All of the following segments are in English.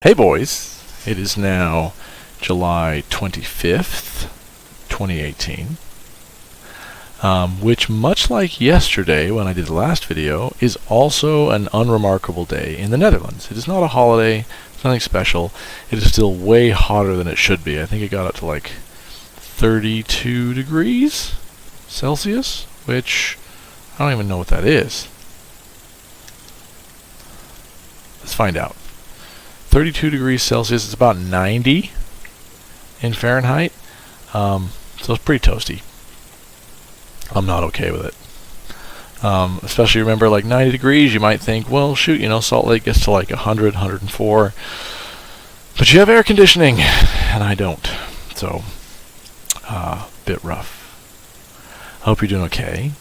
Hey boys, it is now July 25th, 2018, which much like yesterday when I did the last video, is also an unremarkable day in the Netherlands. It is not a holiday, it's nothing special, it is still way hotter than it should be. I think it got up to like 32 degrees Celsius, which I don't even know what that is. Let's find out. 32 degrees Celsius is about 90 in Fahrenheit, so it's pretty toasty. I'm not okay with it. Especially remember, like 90 degrees, you might think, well, shoot, Salt Lake gets to like 100, 104, but you have air conditioning, and I don't, so bit rough. I hope you're doing okay.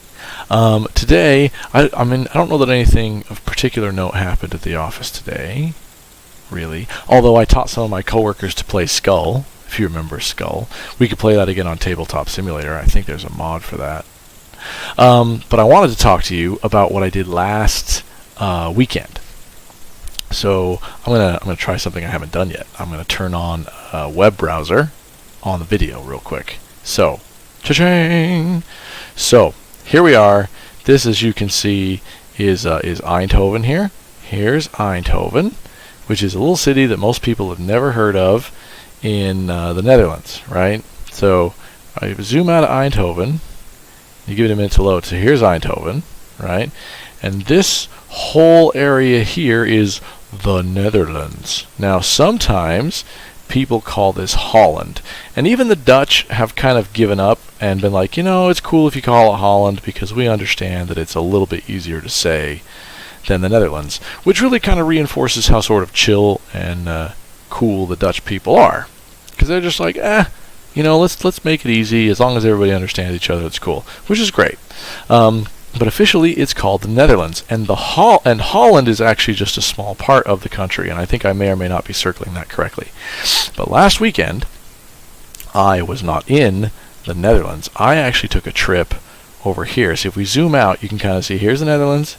Today, I don't know that anything of particular note happened at the office today. Really. Although I taught some of my coworkers to play Skull, if you remember Skull. We could play that again on Tabletop Simulator. I think there's a mod for that. But I wanted to talk to you about what I did last weekend. So I'm gonna try something I haven't done yet. I'm gonna turn on a web browser on the video real quick. So, cha-ching! So here we are. This, as you can see, is Eindhoven here. Here's Eindhoven, which is a little city that most people have never heard of in the Netherlands, right? So I zoom out of Eindhoven, you give it a minute to load. So here's Eindhoven, right? And this whole area here is the Netherlands. Now sometimes people call this Holland, and even the Dutch have kind of given up and been like, it's cool if you call it Holland because we understand that it's a little bit easier to say than the Netherlands, which really kind of reinforces how sort of chill and cool the Dutch people are, because they're just like, let's make it easy. As long as everybody understands each other, it's cool, which is great. But officially, it's called the Netherlands, and Holland is actually just a small part of the country, and I think I may or may not be circling that correctly. But last weekend, I was not in the Netherlands. I actually took a trip over here. So if we zoom out, you can kind of see here's the Netherlands,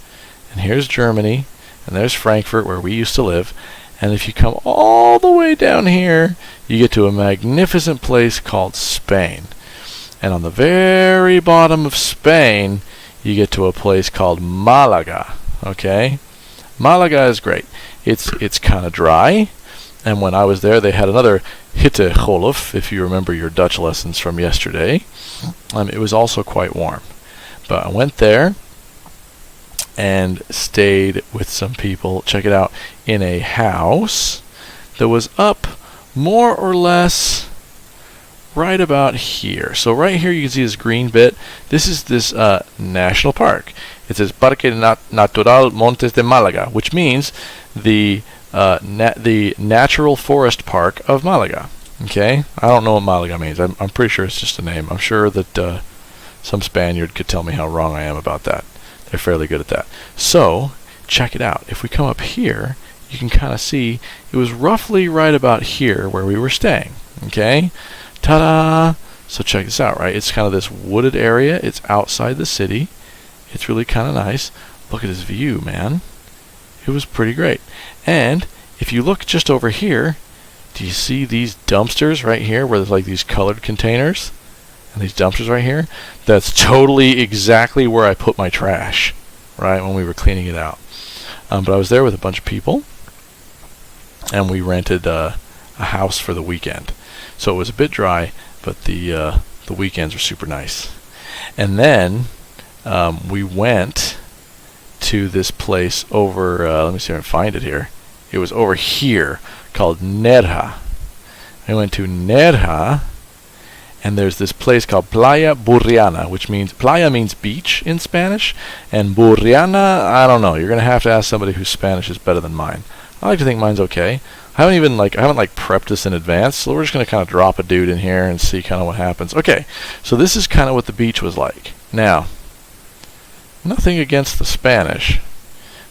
and here's Germany, and there's Frankfurt, where we used to live. And if you come all the way down here, you get to a magnificent place called Spain. And on the very bottom of Spain, you get to a place called Malaga. Okay? Malaga is great. It's kind of dry. And when I was there, they had another hittegolf, if you remember your Dutch lessons from yesterday. It was also quite warm. But I went there and stayed with some people, check it out, in a house that was up more or less right about here. So right here you can see this green bit. This is this national park. It says Parque Natural Montes de Malaga, which means the Natural Forest Park of Malaga. Okay? I don't know what Malaga means. I'm pretty sure it's just a name. I'm sure that some Spaniard could tell me how wrong I am about that. They're fairly good at that. So, check it out. If we come up here, you can kind of see it was roughly right about here where we were staying. Okay? Ta-da! So check this out, right? It's kind of this wooded area. It's outside the city. It's really kind of nice. Look at this view, man. It was pretty great. And if you look just over here, do you see these dumpsters right here where there's like these colored containers? And these dumpsters right here, that's totally exactly where I put my trash, right, when we were cleaning it out. But I was there with a bunch of people, and we rented a house for the weekend. So it was a bit dry, but the weekends were super nice. And then we went to this place over, let me see if I can find it here. It was over here, called Nerja. I went to Nerja, and there's this place called Playa Burriana, which means, playa means beach in Spanish, and Burriana, I don't know. You're going to have to ask somebody whose Spanish is better than mine. I like to think mine's okay. I haven't prepped this in advance, so we're just going to kind of drop a dude in here and see kind of what happens. Okay, so this is kind of what the beach was like. Now, nothing against the Spanish,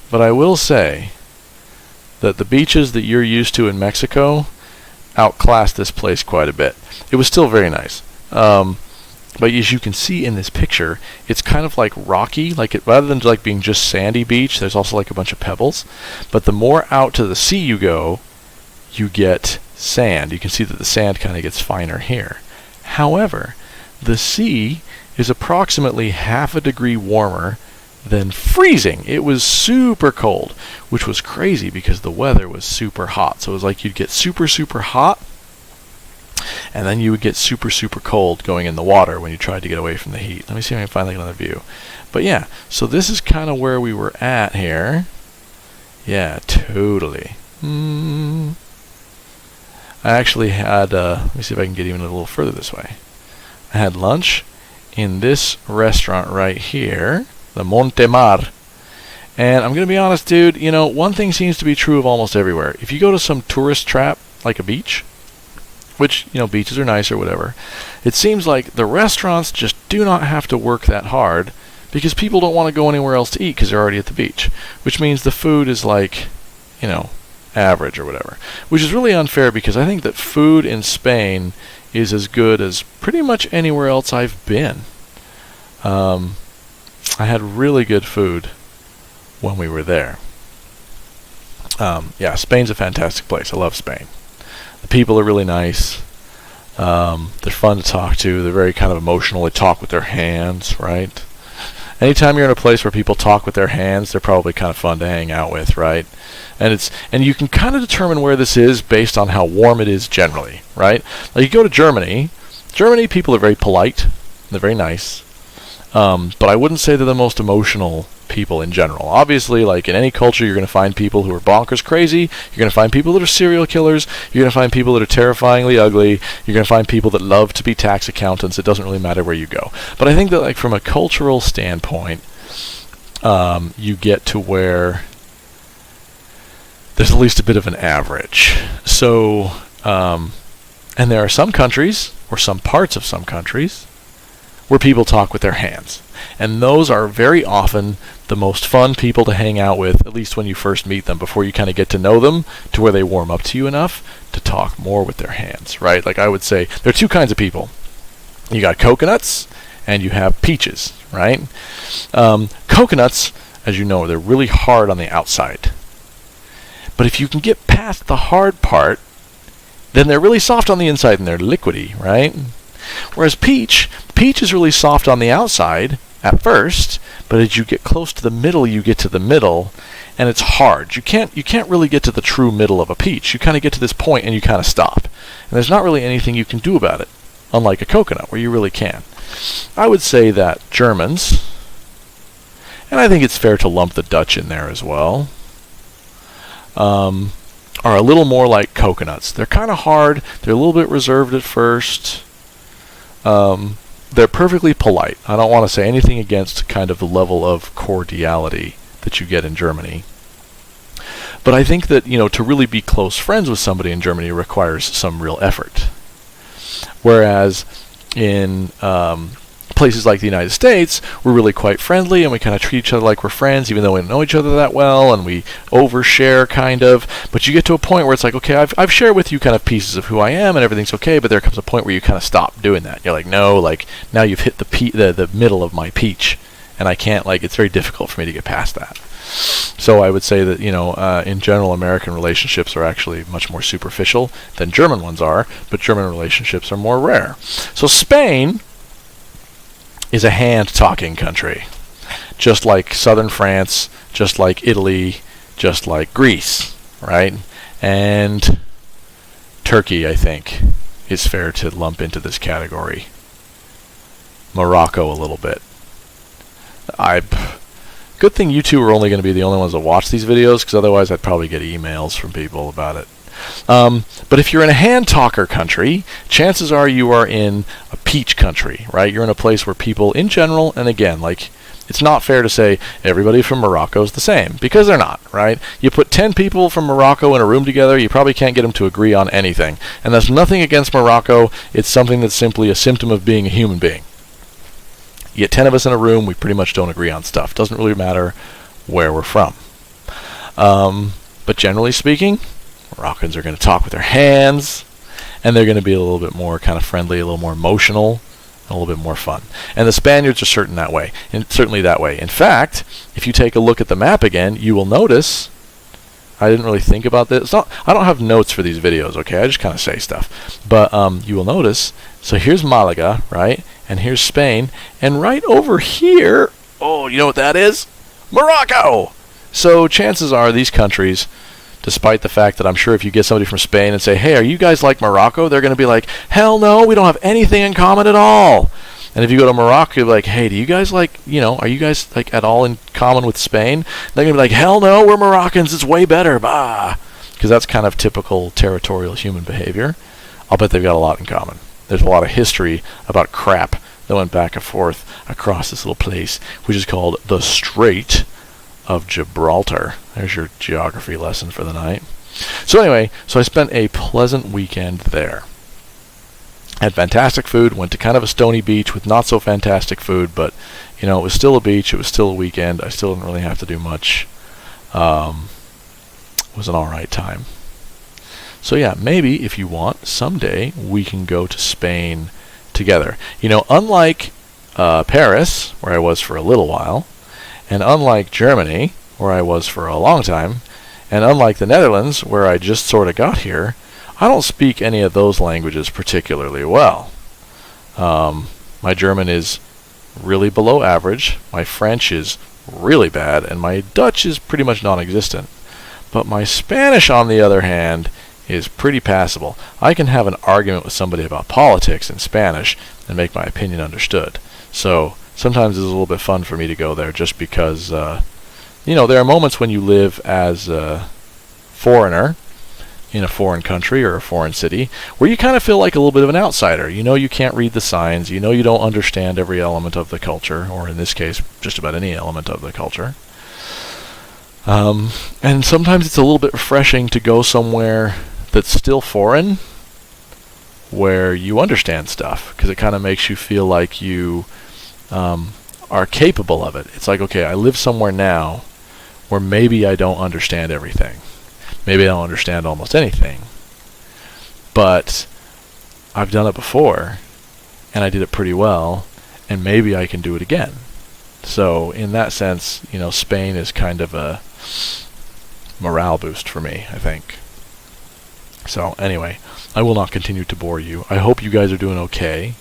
but I will say that the beaches that you're used to in Mexico outclassed this place quite a bit. It was still very nice. But as you can see in this picture, it's kind of like rocky, rather than like being just sandy beach, there's also like a bunch of pebbles. But the more out to the sea you go, you get sand. You can see that the sand kind of gets finer here. However, the sea is approximately half a degree warmer than freezing. It was super cold, which was crazy because the weather was super hot. So it was like you'd get super, super hot, and then you would get super, super cold going in the water when you tried to get away from the heat. Let me see if I can find another view. But yeah, so this is kind of where we were at here. Yeah, totally. I actually had, let me see if I can get even a little further this way. I had lunch in this restaurant right here, the Montemar. And I'm going to be honest, dude, you know, one thing seems to be true of almost everywhere. If you go to some tourist trap, like a beach, which, you know, beaches are nice or whatever, it seems like the restaurants just do not have to work that hard because people don't want to go anywhere else to eat because they're already at the beach, which means the food is like, you know, average or whatever, which is really unfair because I think that food in Spain is as good as pretty much anywhere else I've been. I had really good food when we were there. Yeah, Spain's a fantastic place. I love Spain. The people are really nice. They're fun to talk to. They're very kind of emotional. They talk with their hands, right? Anytime you're in a place where people talk with their hands, they're probably kind of fun to hang out with, right? And you can kind of determine where this is based on how warm it is generally, right? Like you go to Germany. Germany, people are very polite. They're very nice. But I wouldn't say they're the most emotional people in general. Obviously, like in any culture, you're going to find people who are bonkers crazy. You're going to find people that are serial killers. You're going to find people that are terrifyingly ugly. You're going to find people that love to be tax accountants. It doesn't really matter where you go. But I think that, like, from a cultural standpoint, you get to where there's at least a bit of an average. So, and there are some countries, or some parts of some countries, where people talk with their hands. And those are very often the most fun people to hang out with, at least when you first meet them, before you kind of get to know them to where they warm up to you enough to talk more with their hands, right? Like I would say, there are two kinds of people. You got coconuts, and you have peaches, right? Coconuts, as you know, they're really hard on the outside. But if you can get past the hard part, then they're really soft on the inside and they're liquidy, right? Whereas peach is really soft on the outside at first, but as you get close to the middle, you get to the middle, and it's hard. You can't really get to the true middle of a peach. You kind of get to this point and you kind of stop. And there's not really anything you can do about it, unlike a coconut where you really can. I would say that Germans, and I think it's fair to lump the Dutch in there as well, are a little more like coconuts. They're kind of hard. They're a little bit reserved at first. They're perfectly polite. I don't want to say anything against kind of the level of cordiality that you get in Germany. But I think that, you know, to really be close friends with somebody in Germany requires some real effort. Whereas in places like the United States, we're really quite friendly and we kind of treat each other like we're friends, even though we don't know each other that well, and we overshare kind of. But you get to a point where it's like, okay, I've shared with you kind of pieces of who I am and everything's okay, but there comes a point where you kind of stop doing that. You're like, no, like now you've hit the middle of my peach, and I can't, like, it's very difficult for me to get past that. So I would say that, you know, in general, American relationships are actually much more superficial than German ones are, but German relationships are more rare. So Spain is a hand-talking country, just like southern France, just like Italy, just like Greece, right? And Turkey, I think, is fair to lump into this category. Morocco a little bit. Good thing you two are only going to be the only ones that watch these videos, because otherwise I'd probably get emails from people about it. But if you're in a hand-talker country, chances are you are in a peach country, right? You're in a place where people, in general, and again, like, it's not fair to say everybody from Morocco is the same, because they're not, right? You put 10 people from Morocco in a room together, you probably can't get them to agree on anything. And that's nothing against Morocco. It's something that's simply a symptom of being a human being. You get 10 of us in a room, we pretty much don't agree on stuff. Doesn't really matter where we're from. But generally speaking, Moroccans are going to talk with their hands, and they're going to be a little bit more kind of friendly, a little more emotional, and a little bit more fun. And the Spaniards are certainly that way. In fact, if you take a look at the map again, you will notice I didn't really think about this. I don't have notes for these videos, okay? I just kind of say stuff. But you will notice, so here's Malaga, right? And here's Spain. And right over here, oh, you know what that is? Morocco! So chances are these countries, despite the fact that I'm sure if you get somebody from Spain and say, hey, are you guys like Morocco? They're going to be like, hell no, we don't have anything in common at all. And if you go to Morocco, you're like, hey, do you guys like, are you guys like at all in common with Spain? They're going to be like, hell no, we're Moroccans, it's way better, bah. Because that's kind of typical territorial human behavior. I'll bet they've got a lot in common. There's a lot of history about crap that went back and forth across this little place, which is called the Strait of Gibraltar. There's your geography lesson for the night. So anyway, I spent a pleasant weekend there. Had fantastic food, went to kind of a stony beach with not so fantastic food, but it was still a beach, it was still a weekend, I still didn't really have to do much. It was an alright time. So yeah, maybe if you want, someday we can go to Spain together. Unlike Paris, where I was for a little while, and unlike Germany, where I was for a long time, and unlike the Netherlands, where I just sort of got here, I don't speak any of those languages particularly well. My German is really below average, my French is really bad, and my Dutch is pretty much non-existent. But my Spanish, on the other hand, is pretty passable. I can have an argument with somebody about politics in Spanish and make my opinion understood. So sometimes it's a little bit fun for me to go there just because, there are moments when you live as a foreigner in a foreign country or a foreign city where you kind of feel like a little bit of an outsider. You can't read the signs. You don't understand every element of the culture, or in this case, just about any element of the culture. And sometimes it's a little bit refreshing to go somewhere that's still foreign, where you understand stuff, because it kind of makes you feel like you are capable of it. It's like, okay, I live somewhere now where maybe I don't understand everything. Maybe I don't understand almost anything. But I've done it before, and I did it pretty well, and maybe I can do it again. So in that sense, Spain is kind of a morale boost for me, I think. So anyway, I will not continue to bore you. I hope you guys are doing okay.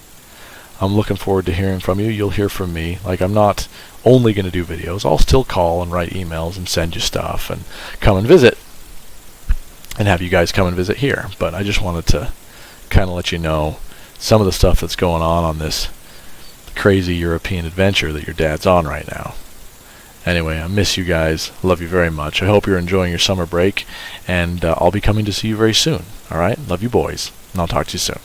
I'm looking forward to hearing from you. You'll hear from me. I'm not only going to do videos. I'll still call and write emails and send you stuff and come and visit and have you guys come and visit here. But I just wanted to kind of let you know some of the stuff that's going on this crazy European adventure that your dad's on right now. Anyway, I miss you guys. Love you very much. I hope you're enjoying your summer break, and I'll be coming to see you very soon. All right? Love you boys, and I'll talk to you soon.